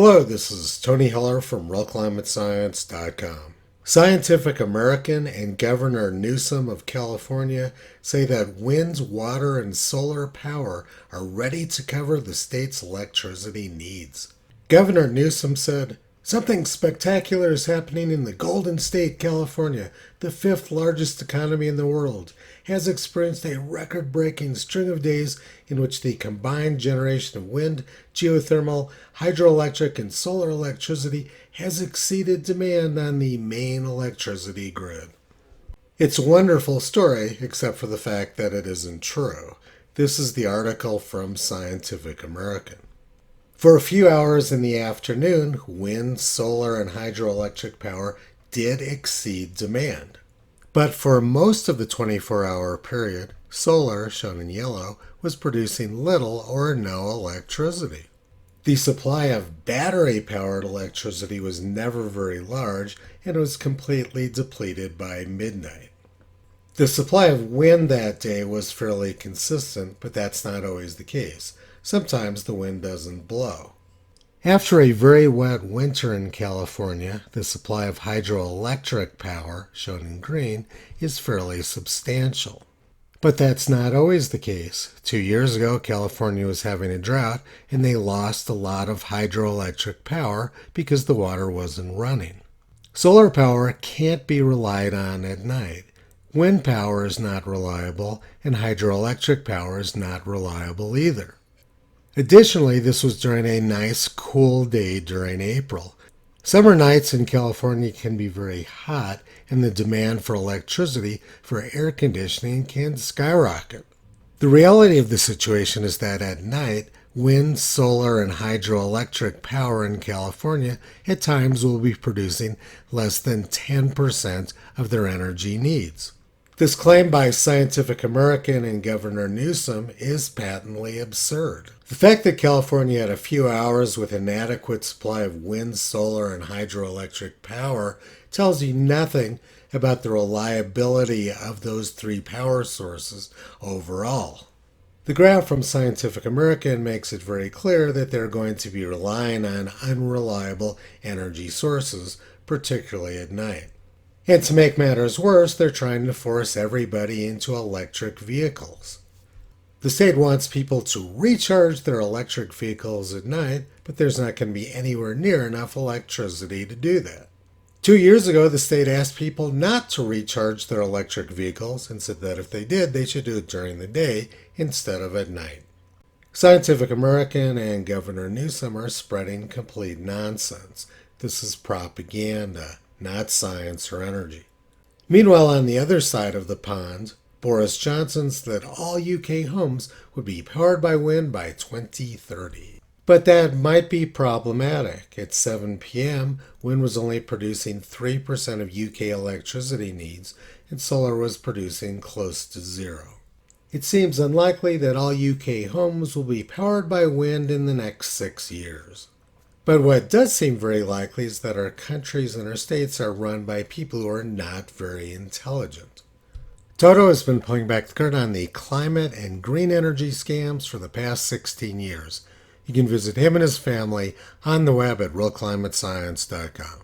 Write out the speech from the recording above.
Hello, this is Tony Heller from RealClimateScience.com. Scientific American and Governor Newsom of California say that wind, water, and solar power are ready to cover the state's electricity needs. Governor Newsom said, "Something spectacular is happening in the Golden State, California, the fifth largest economy in the world, has experienced a record-breaking string of days in which the combined generation of wind, geothermal, hydroelectric, and solar electricity has exceeded demand on the main electricity grid." It's a wonderful story, except for the fact that it isn't true. This is the article from Scientific American. For a few hours in the afternoon, wind, solar, and hydroelectric power did exceed demand. But for most of the 24-hour period, solar, shown in yellow, was producing little or no electricity. The supply of battery-powered electricity was never very large and was completely depleted by midnight. The supply of wind that day was fairly consistent, but that's not always the case. Sometimes the wind doesn't blow. After a very wet winter in California, the supply of hydroelectric power, shown in green, is fairly substantial. But that's not always the case. 2 years ago, California was having a drought, and they lost a lot of hydroelectric power because the water wasn't running. Solar power can't be relied on at night. Wind power is not reliable, and hydroelectric power is not reliable either. Additionally, this was during a nice, cool day during April. Summer nights in California can be very hot, and the demand for electricity for air conditioning can skyrocket. The reality of the situation is that at night, wind, solar, and hydroelectric power in California at times will be producing less than 10% of their energy needs. This claim by Scientific American and Governor Newsom is patently absurd. The fact that California had a few hours with an adequate supply of wind, solar, and hydroelectric power tells you nothing about the reliability of those three power sources overall. The graph from Scientific American makes it very clear that they're going to be relying on unreliable energy sources, particularly at night. And to make matters worse, they're trying to force everybody into electric vehicles. The state wants people to recharge their electric vehicles at night, but there's not going to be anywhere near enough electricity to do that. 2 years ago, the state asked people not to recharge their electric vehicles and said that if they did, they should do it during the day instead of at night. Scientific American and Governor Newsom are spreading complete nonsense. This is propaganda, not science or energy. Meanwhile, on the other side of the pond, Boris Johnson said that all UK homes would be powered by wind by 2030. But that might be problematic. At 7 p.m., wind was only producing 3% of UK electricity needs, and solar was producing close to zero. It seems unlikely that all UK homes will be powered by wind in the next 6 years. But what does seem very likely is that our countries and our states are run by people who are not very intelligent. Toto has been pulling back the curtain on the climate and green energy scams for the past 16 years. You can visit him and his family on the web at realclimatescience.com.